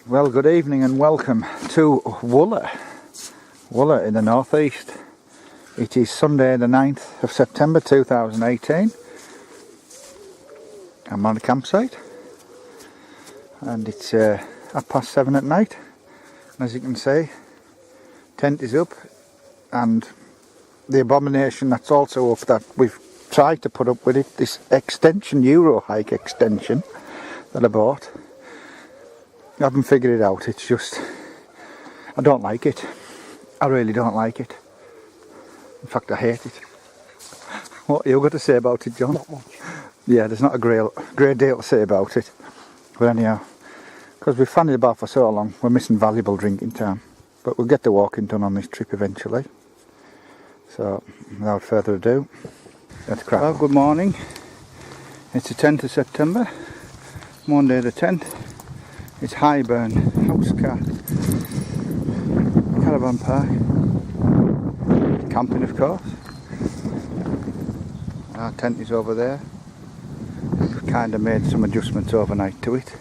Well, good evening and welcome to Walla in the northeast. It is Sunday the 9th of September 2018. I'm on a campsite and it's 7:30 at night. And as you can see, tent is up, and the abomination that's also up that we've tried to put up with it, this extension, Euro hike extension that I bought. I haven't figured it out. It's just, I don't like it. I really don't like it. In fact, I hate it. What have you got to say about it, John? Not much. Yeah, there's not a great deal to say about it. But anyhow, because we've fannied about for so long, we're missing valuable drinking time. But we'll get the walking done on this trip eventually. So, without further ado, let's crack. Well, good morning. It's the 10th of September, Monday the 10th. It's Highburn House caravan park. Camping, of course. Our tent is over there. We've kind of made some adjustments overnight to it.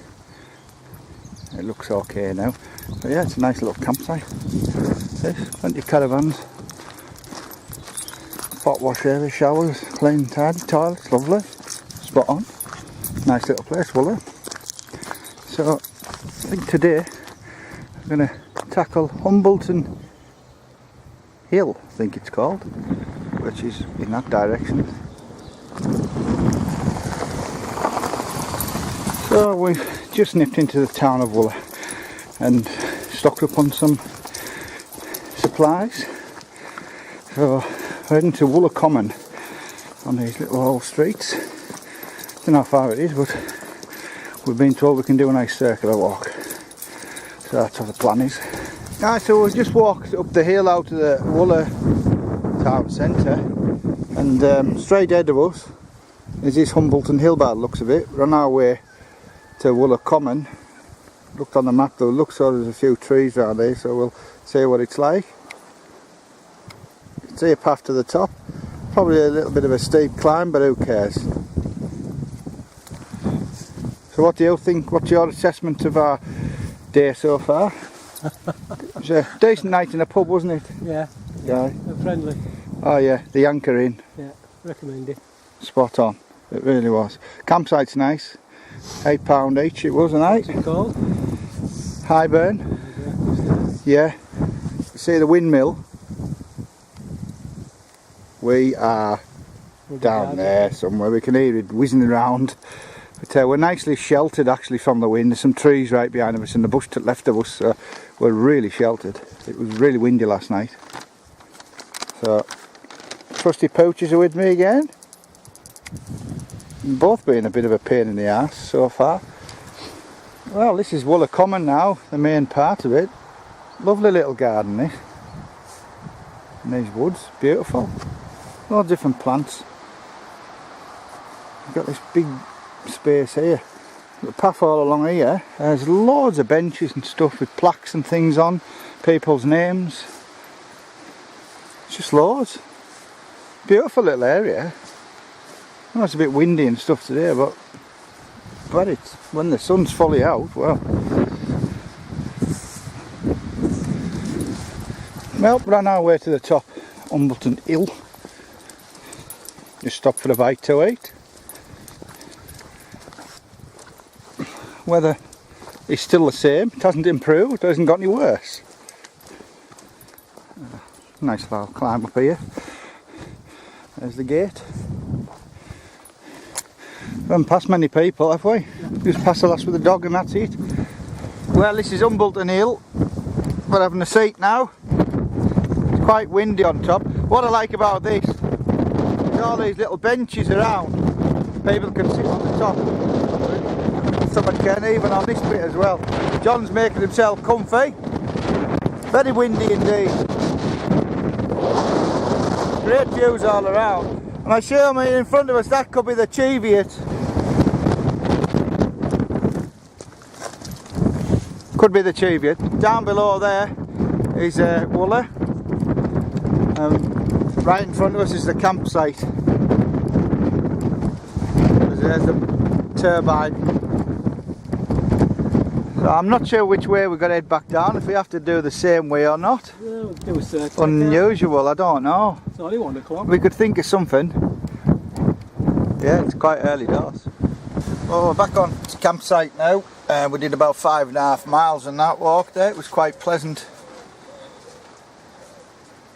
It looks okay now. But yeah, it's a nice little campsite. There's plenty of caravans. Hot wash area, showers, clean, tidy, toilets, lovely. Spot on. Nice little place, Walla. So, I think today I'm going to tackle Humbleton Hill, I think it's called, which is in that direction. So we've just nipped into the town of Walla and stocked up on some supplies. So we're heading to Walla Common on these little old streets. Don't know how far it is, but we've been told we can do a nice circular walk. So that's what the plan is. Alright, so we've just walked up the hill out of the Walla town centre, and straight ahead of us is this Humbleton Hill by the looks of it. We're on our way to Walla Common. Looked on the map though, looks like there's a few trees around there, so we'll see what it's like. You can see a path to the top. Probably a little bit of a steep climb, but who cares? So what do you think? What's your assessment of our day so far? It was a decent night in a pub, wasn't it? Yeah. Yeah. Friendly. Oh yeah, the Anchor Inn. Yeah, recommend it. Spot on. It really was. Campsite's nice. £8 each it was a night. What's it called? Highburn. Yeah. See the windmill? We are down there somewhere. We can hear it whizzing around. But we're nicely sheltered actually from the wind. There's some trees right behind us and the bush to the left of us, so we're really sheltered. It was really windy last night. So, trusty poachers are with me again. Both being a bit of a pain in the arse so far. Well, this is Walla Common now, the main part of it. Lovely little garden this. And these woods, beautiful. All different plants. We've got this big space here. The path all along here, there's loads of benches and stuff with plaques and things on, people's names. It's just loads. Beautiful little area. I know it's a bit windy and stuff today, but it's when the sun's fully out, well, we're on our way to the top, Humbleton Hill. Just stopped for a bite to eat. Weather is still the same, it hasn't improved, it hasn't got any worse. Nice little climb up here. There's the gate. We haven't passed many people, have we? Just passed the last with the dog and that's it. Well, this is Humbleton Hill. We're having a seat now. It's quite windy on top. What I like about this is all these little benches around. People can sit on the top. Someone can, even on this bit as well. John's making himself comfy. Very windy indeed. Great views all around. And I show me in front of us, that could be the Cheviot. Could be the Cheviot. Down below there is Walla. Right in front of us is the campsite. There's the turbine So I'm not sure which way we're going to head back down, if we have to do the same way or not. Yeah, we'll do a search. Unusual, I don't know. It's only 1 o'clock. We could think of something. Yeah, it's quite early doors. Well, we're back on to campsite now. We did about 5.5 miles on that walk there. It was quite pleasant.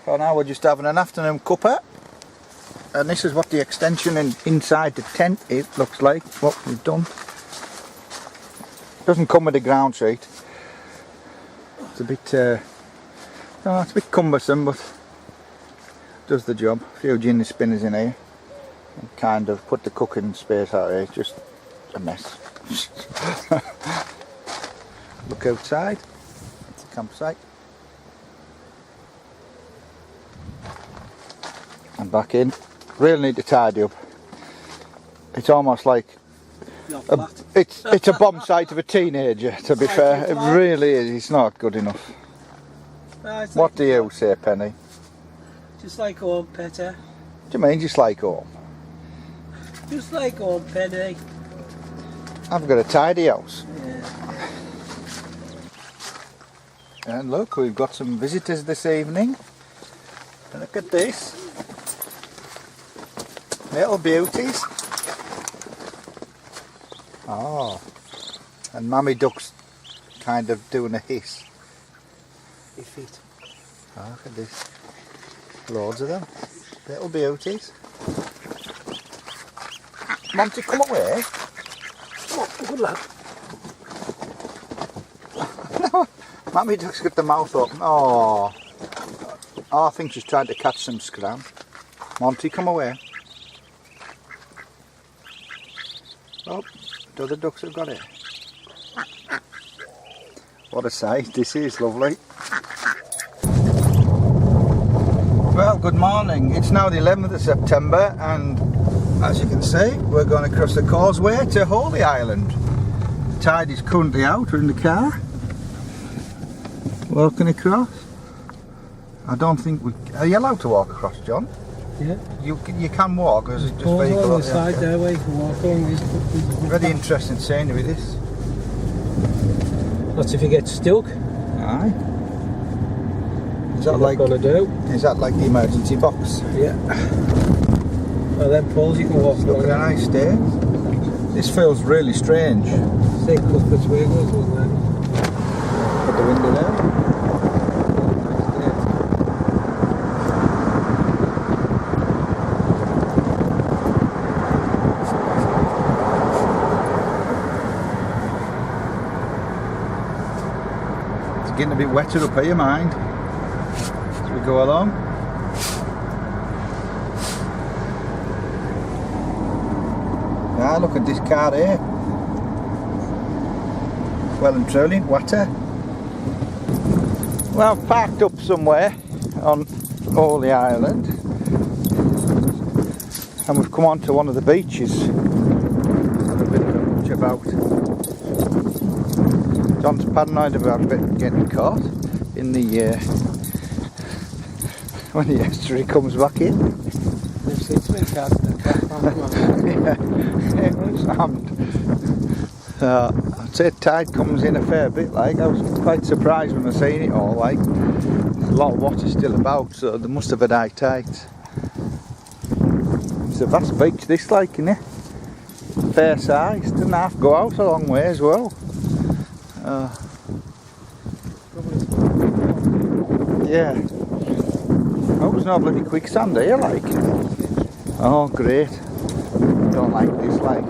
So now we're just having an afternoon cuppa. And this is what the extension inside the tent looks like, what we've done. Doesn't come with a ground sheet. It's a bit, it's a bit cumbersome, but does the job. A few gin spinners in here. And kind of put the cooking space out here, just a mess. Look outside, it's a campsite. And back in. Really need to tidy up. It's almost like it's a bomb site of a teenager, to be fair. It really is. It's not good enough. What do you say, Penny? Just like home, Peter. What do you mean, just like home? Just like home, Penny. I've got a tidy house. Yeah. And look, we've got some visitors this evening. And look at this. Little beauties. Oh, and Mammy Duck's kind of doing a hiss. Your feet. Oh, look at this. Loads of them. Little beauties. Monty, come away. Oh, good lad. Mammy Duck's got the mouth open. Oh. I think she's trying to catch some scram. Monty, come away. Oh, the other ducks have got it. What a sight, this is lovely. Well, good morning. It's now the 11th of September and as you can see, we're going across the causeway to Holy Island. The tide is currently out, we're in the car. Walking across. I don't think we... Are you allowed to walk across, John? Yeah. You can walk, or is it just vehicle? On the side there where you can walk along this. Very interesting scenery this. That's if you get stuck. Aye. Is that like gonna do? Is that like the emergency box? Yeah. Well, then poles you can walk along. Look at a nice day. This feels really strange. Say Cuthbert's Wiggles, wasn't it? Put the window there. Getting a bit wetter up here, mind, as we go along. Ah, look at this car here. Well and truly wetter. Well, I've parked up somewhere on Holy Island and we've come on to one of the beaches that I've been much about. John's paranoid about getting caught in the when the estuary comes back in. Yeah, it was slammed. I'd say tide comes in a fair bit. Like, I was quite surprised when I seen it all. Like, there's a lot of water still about, so they must have had high tides. It's a vast beach, this, like, isn't it? Fair size. Doesn't have to go out a long way as well. Yeah. Oh, there's no bloody quicksand here, like. Oh, great. Don't like this, like.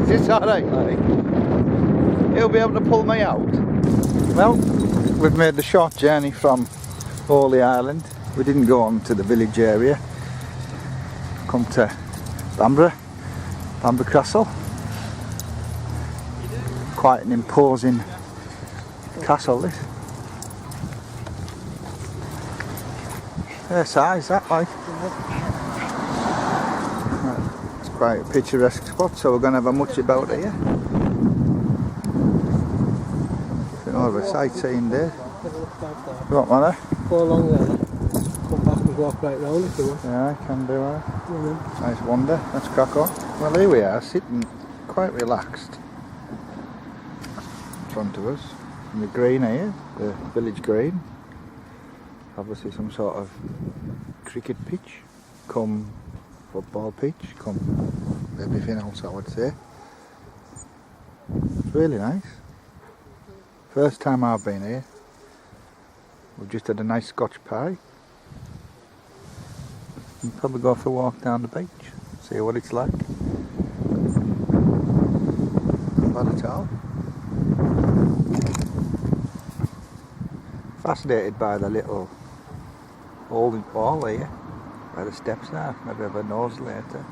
Is this alright, like? He'll be able to pull me out. Well, we've made the short journey from Holy Island. We didn't go on to the village area. Come to Bamburgh Castle. Quite an imposing castle, this. Fair size, that, like. It's quite a picturesque spot, so we're going to have a much about it here. More of a sightseeing day. What, man? Go along there, come back and walk right round if you want. Yeah, I can do that. Nice wander, let's crack on. Well, here we are, sitting quite relaxed front of us. And the green here, the village green. Obviously some sort of cricket pitch, come football pitch, come everything else I would say. It's really nice. First time I've been here. We've just had a nice Scotch pie. We'll probably go for a walk down the beach, see what it's like. Not bad at all. Fascinated by the little holding wall here, where the steps are. Maybe have a nose later.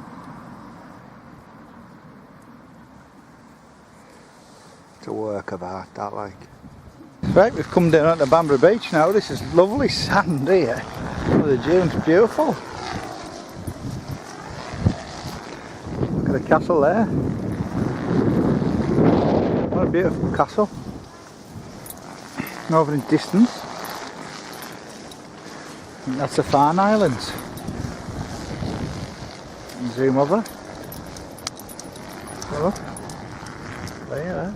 It's a work of art, that like. Right, we've come down onto Bamburgh beach now. This is lovely sand here. Oh, the dune's beautiful. Look at the castle there. What a beautiful castle. Over in distance. And that's the Farne Islands. And zoom over. Oh, look. There.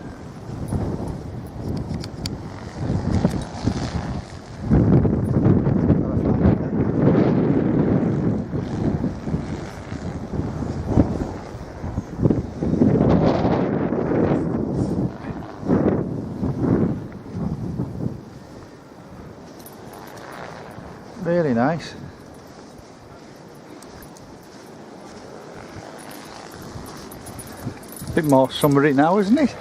Really nice. A bit more summery now, isn't it?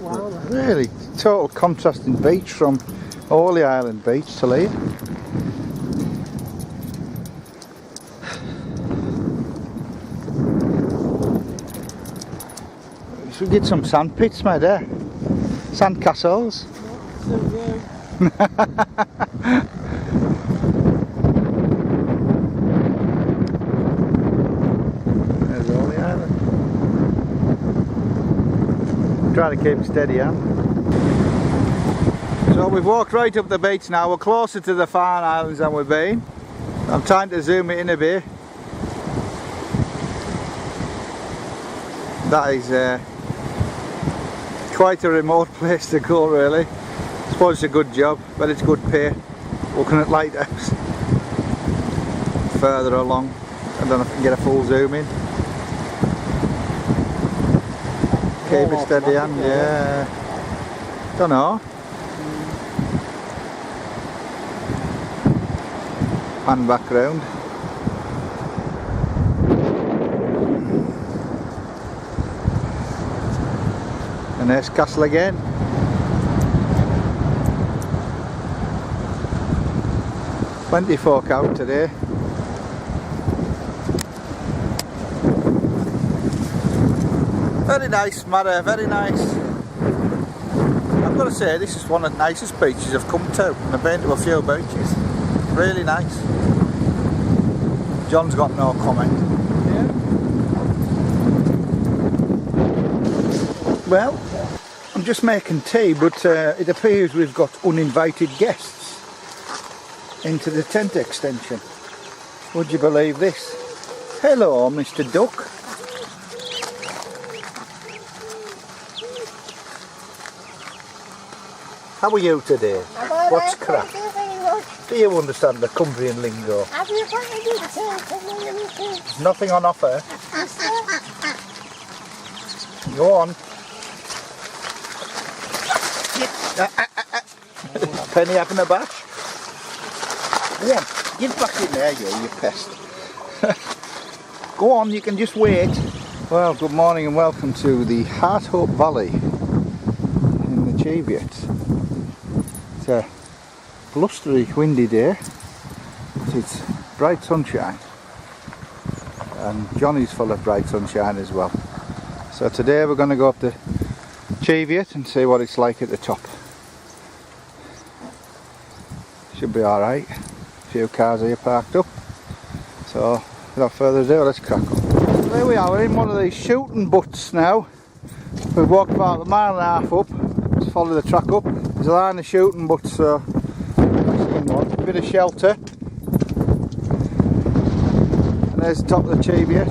Wow, really, total contrasting beach from Orley Island beach to here. Should get some sand pits, mate, there. Sand castles. There's Orley Island. Trying to keep it steady, huh? So we've walked right up the beach now. We're closer to the Farne Islands than we've been. I'm trying to zoom it in a bit. That is quite a remote place to go, really. I suppose it's a good job, but it's good pay. Looking at Lighthouse. Further along, I don't know if I can get a full zoom in. Keep it steady, and yeah. Don't know. Pan back round. And there's castle again. Plenty of folk out today. Very nice, Mara, very nice. I've got to say, this is one of the nicest beaches I've come to, and I've been to a few beaches. Really nice. John's got no comment. yeah. Well, I'm just making tea, but it appears we've got uninvited guests into the tent extension. Would you believe this? Hello, Mr. Duck. How are you today? What's crap? Do you understand the Cumbrian lingo? There's nothing on offer. Go on. Penny having a bash? Go on, get back in there, you pest. Go on, you can just wait. Well, good morning and welcome to the Harthope Valley in the Cheviot. It's a blustery, windy day, but it's bright sunshine. And Johnny's full of bright sunshine as well. So today we're going to go up the Cheviot and see what it's like at the top. Should be alright. A few cars here parked up. So without further ado, let's crack on. There we are, we're in one of these shooting butts now. We've walked about a mile and a half up. Let's follow the track up. There's a line of shooting butts, so I've seen one. A bit of shelter. And there's the top of the Cheviot.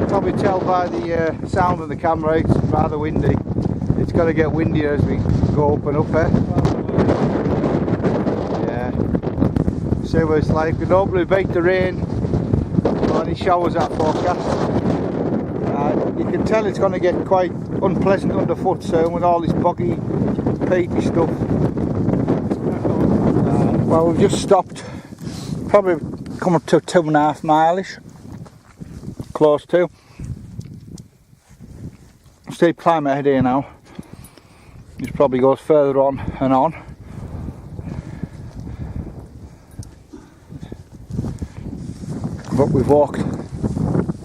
Probably tell by the sound of the camera it's rather windy. It's got to get windier as we go up and up here. Yeah. See what it's like. We normally beat the rain or any showers that forecast. You can tell it's going to get quite unpleasant underfoot soon with all this boggy, peaty stuff. Well, we've just stopped, probably come up to 2.5 miles-ish, close to. Steep climb ahead here now. This probably goes further on and on. But we've walked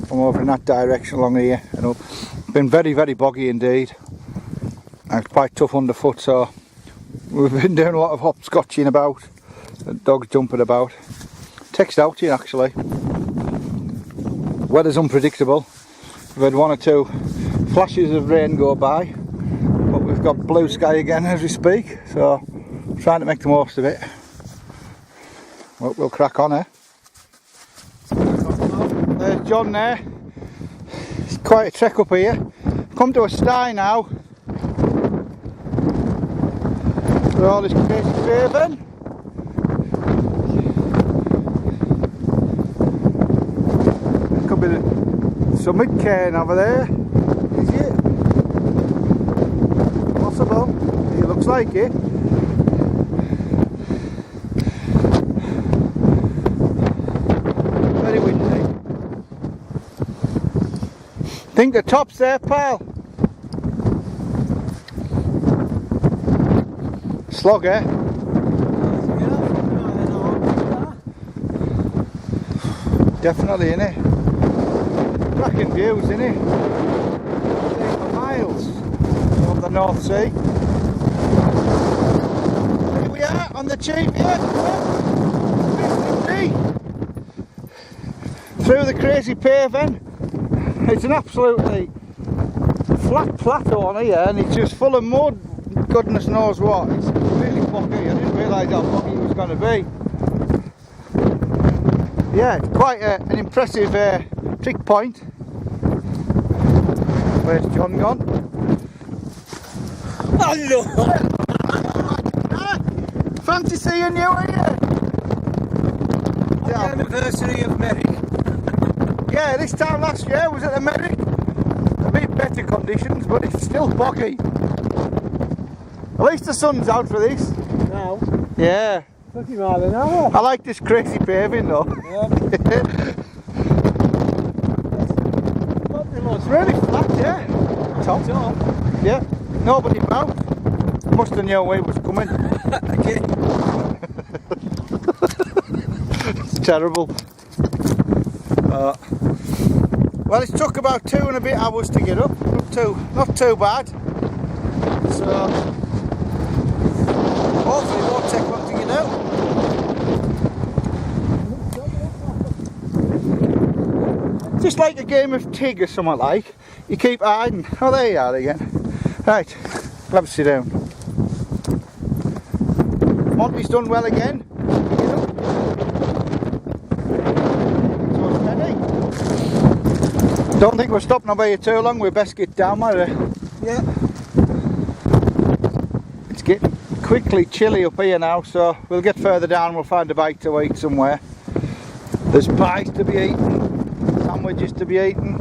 from over in that direction along here and up. Been very, very boggy indeed. And it's quite tough underfoot, so we've been doing a lot of hopscotching about, dogs jumping about. Text out here actually. Weather's unpredictable. We've had 1 or 2 flashes of rain go by, but we've got blue sky again as we speak, so trying to make the most of it. We'll crack on, eh? There's John there. It's quite a trek up here. Come to a sty now. With all this crazy paving. Could be the summit cairn over there. Is it? Possible. It looks like it. Very windy. Think the top's there, pal. Slog, eh? Definitely, innit? Cracking views, innit? For miles over the North Sea. Here we are on the Cheviot. Through the crazy paving. It's an absolutely flat plateau on here and it's just full of mud. Goodness knows what. It's really boggy. I didn't realise how boggy it was going to be. Yeah, it's quite an impressive trick point. Where's John gone? Oh no! Fancy seeing you here! The anniversary of Merrick. Yeah, this time last year was at the Merrick. A bit better conditions, but it's still boggy. At least the sun's out for this. Now? Yeah. 30 miles an hour. I like this crazy paving though. Yeah. It's really flat, yeah. Top. Yeah. Nobody about. Must have known we was coming. Okay. It's terrible. Well, it's took about 2 and a bit hours to get up. Not too bad. So hopefully it won't take long to get out. Just like a game of Tig or something like. You keep hiding. Oh, there you are again. Right, we'll have to sit down. Monty's done well again. Don't think we're stopping over here too long, we best get down there. Yeah. It's getting quickly chilly up here now, so we'll get further down and we'll find a bite to eat somewhere. There's pies to be eaten, sandwiches to be eaten.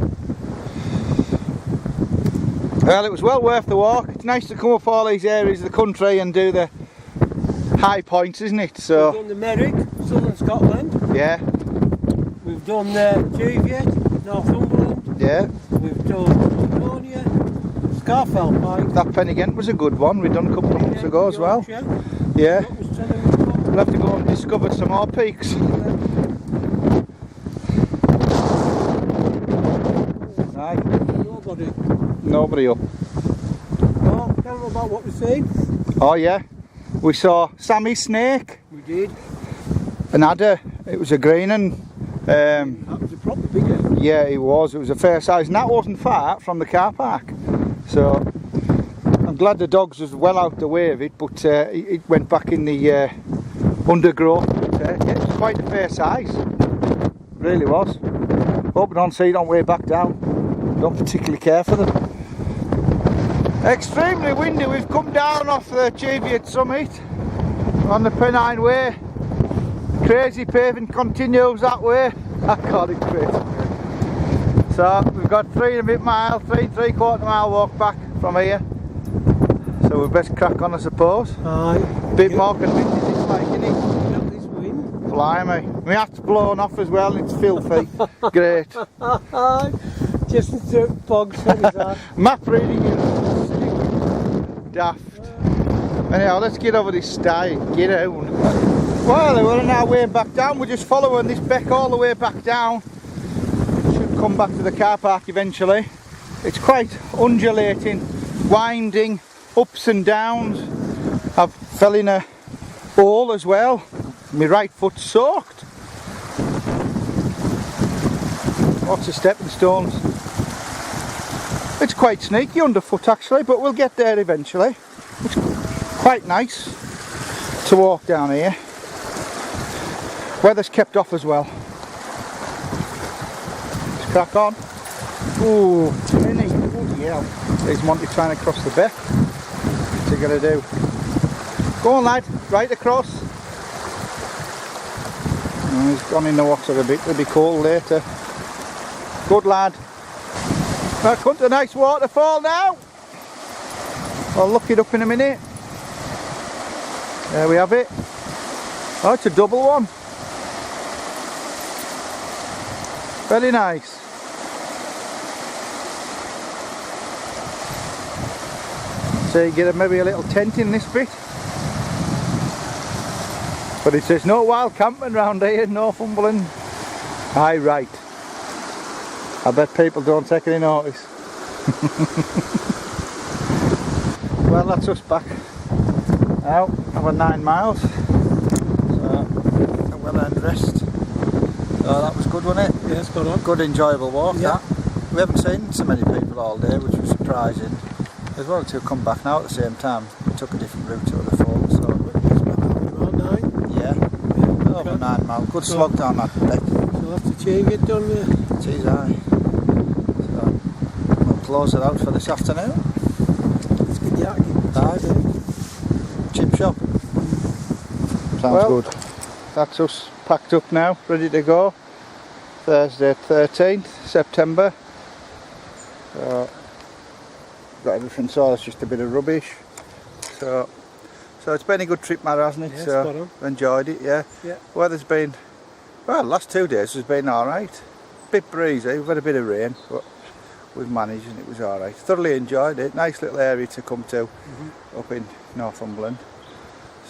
Well, it was well worth the walk. It's nice to come up all these areas of the country and do the high points, isn't it? So we've done the Merrick, southern Scotland. Yeah. We've done the Cheviot, Northumberland. Yeah. We've done Antonia, Scarfell Pike. That Pennygent was a good one. We've done a couple of months ago as well. Yeah. We'll have to go and discover some more peaks. Right. Nobody up. Oh, tell them about what we've seen. Oh yeah. We saw Sammy snake. We did. An adder. It was a green and that was a proper big one. yeah, it was a fair size, and that wasn't far from the car park, so I'm glad the dogs was well out the way of it, but it went back in the undergrowth. Yeah, it was quite a fair size, really was. Hope I don't see it on way back down. Don't particularly care for them. Extremely windy. We've come down off the Cheviot summit on the Pennine Way. Crazy paving continues that way. I call it crazy. So we've got 3 and a bit mile, 3¾ mile walk back from here. So we best crack on, I suppose. Aye. Bit more convinced it's like, isn't it? Felt this wind. Blimey. My hat's blown off as well, it's filthy. Great. Just the dirt bogs on his heart. Map reading is daft. Anyhow, let's get over this stile. Get out. Well, we're on our way back down. We're just following this beck all the way back down. Should come back to the car park eventually. It's quite undulating, winding, ups and downs. I've fell in a hole as well. My right foot's soaked. Lots of stepping stones. It's quite sneaky underfoot actually, but we'll get there eventually. It's quite nice to walk down here. Weather's kept off as well. Let's crack on. Ooh, penny. Bloody hell. There's Monty trying to cross the beck. What's he going to do? Go on lad, right across. Oh, he's gone in the water a bit, it'll be cold later. Good lad. Now come to a nice waterfall now. I'll look it up in a minute. There we have it. Oh, it's a double one. Very nice. So you get maybe a little tent in this bit. But it says no wild camping round here in Northumberland. Aye, right. I bet people don't take any notice. Well, that's us back now, over 9 miles. So, a well-earned rest. So that was good, wasn't it? Yeah, it's got on. Good, enjoyable walk, Yeah. that. We haven't seen so many people all day, which was surprising. There's one or two come back now at the same time. We took a different route to the fall, so It's about 9. yeah, over 9 miles. Good slog down that beck. So that's the Cheviot done there. It is, aye. So we'll close it out for this afternoon. Let's get the arcade. Aye. Chip shop. Sounds good. That's us packed up now, ready to go. Thursday 13th September. So got everything sorted, it's just a bit of rubbish. So it's been a good trip, Mara, hasn't it? Yeah, so spot on. enjoyed it, yeah. Yeah. Weather's been, well, the last 2 days has been alright. Bit breezy, we've had a bit of rain, but we've managed and it was alright. Thoroughly enjoyed it. Nice little area to come to up in Northumberland.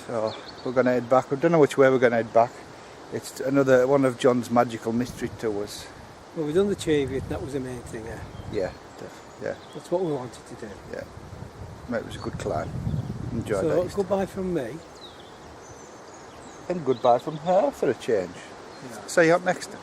So we're going to head back. I don't know which way we're going to head back. It's another one of John's magical mystery tours. Well, we've done the Cheviot, that was the main thing, eh? Yeah, yeah, That's what we wanted to do. yeah. It was a good climb. Enjoyed So, it. goodbye from me. And goodbye from her for a change. Yeah. See you up next time.